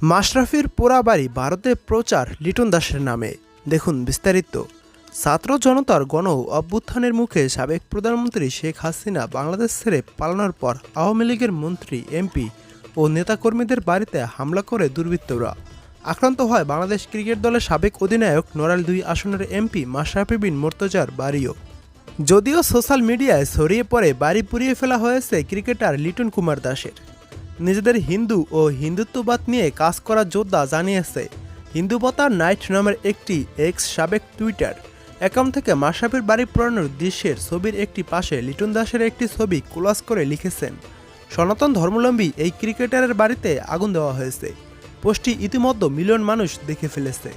মাশরাফির পোড়া বাড়ি ভারতে প্রচার লিটন দাসের নামে। দেখুন বিস্তারিত। ছাত্র জনতার গণ অভ্যুত্থানের মুখে সাবেক প্রধানমন্ত্রী শেখ হাসিনা বাংলাদেশ ছেড়ে পালানোর পর আওয়ামী লীগের মন্ত্রী, এমপি ও নেতাকর্মীদের বাড়িতে হামলা করে দুর্বৃত্তরা। আক্রান্ত হয় বাংলাদেশ ক্রিকেট দলের সাবেক অধিনায়ক নড়াইল 2 আসনের এমপি মাশরাফি বিন মুর্তজার বাড়িও। যদিও সোশ্যাল মিডিয়ায় ছড়িয়ে পড়ে বাড়ি পুড়িয়ে ফেলা হয়েছে ক্রিকেটার লিটন কুমার দাসের। নিজেদের হিন্দু ও হিন্দুত্ববাদ নিয়ে কাজ করা যোদ্ধা জানিয়েছে, হিন্দুবতার নাইট নামের একটি এক্স সাবেক টুইটার অ্যাকাউন্ট থেকে মাশরাফির বাড়ি পুরানোর দৃশ্যের ছবির একটি পাশে লিটন দাসের একটি ছবি কোলাজ করে লিখেছেন, সনাতন ধর্মাবলম্বী এই ক্রিকেটারের বাড়িতে আগুন দেওয়া হয়েছে। পোস্টটি ইতিমধ্যে মিলিয়ন মানুষ দেখে ফেলেছে।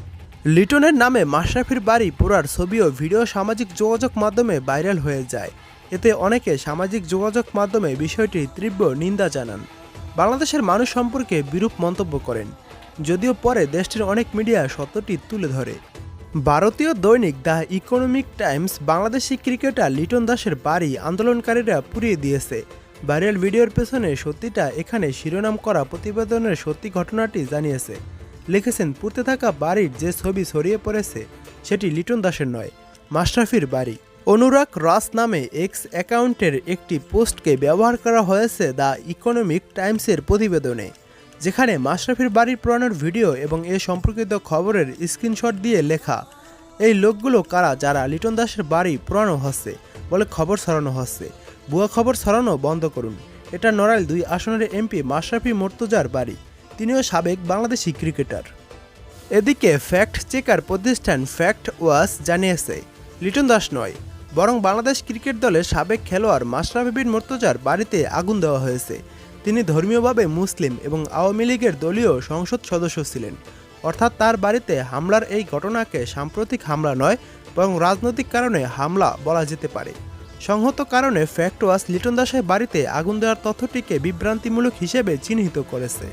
লিটনের নামে মাশরাফির বাড়ি পোড়ার ছবি ও ভিডিও সামাজিক যোগাযোগ মাধ্যমে ভাইরাল হয়ে যায়। এতে অনেকে সামাজিক যোগাযোগ মাধ্যমে বিষয়টির তীব্র নিন্দা জানান। বাংলাদেশের মানুষ সম্পর্কে বিরূপ মন্তব্য করেন, যদিও পরে দেশটির অনেক মিডিয়া সত্যটি তুলে ধরে। ভারতীয় দৈনিক the economic Times Bangladeshi cricketer Liton দাসের বাড়ি আন্দোলনকারীরা পুড়িয়ে দিয়েছে। ভাইরাল ভিডিওর পেছনে সত্যিটা এখানে শিরোনাম করা প্রতিবেদনের সত্যি ঘটনাটি জানিয়েছে। লিখেছেন, পুড়তে থাকা বাড়ির যে ছবি ছড়িয়ে পড়েছে সেটি লিটন দাসের নয়, মাশরাফির বাড়ি। অনুরাগ রাজ নামে এক্স অ্যাকাউন্টের একটি পোস্টকে ব্যবহার করা হয়েছে দ্য ইকোনমিক টাইমসের প্রতিবেদনে, যেখানে মাশরাফির বাড়ির পুরানোর ভিডিও এবং এ সম্পর্কিত খবরের স্ক্রিনশট দিয়ে লেখা, এই লোকগুলো কারা যারা লিটন দাসের বাড়ি পুরানো হচ্ছে বলে খবর ছড়ানো হচ্ছে। ভুয়া খবর ছড়ানো বন্ধ করুন। এটা নড়াইল 2 আসনের এমপি মাশরাফি মুর্তজার বাড়ি। তিনিও সাবেক বাংলাদেশি ক্রিকেটার। এদিকে ফ্যাক্ট চেকার প্রতিষ্ঠান ফ্যাক্ট ওয়াচ জানিয়েছে, লিটন দাস নয়, বরং বাংলাদেশ ক্রিকেট দলের সাবেক খেলোয়াড় মাশরাফি বিন মুর্তজার বাড়িতে আগুন দেওয়া হয়েছে। তিনি ধর্মীয়ভাবে মুসলিম এবং আওয়ামী লীগের দলীয় সংসদ সদস্য ছিলেন। অর্থাৎ তার বাড়িতে হামলার এই ঘটনাকে সাম্প্রতিক হামলা নয়, বরং রাজনৈতিক কারণে হামলা বলা যেতে পারে। সংহত কারণে ফ্যাক্ট ওয়াচ লিটন দাসের বাড়িতে আগুন দেওয়ার তথ্যটিকে বিভ্রান্তিমূলক হিসেবে চিহ্নিত করেছে।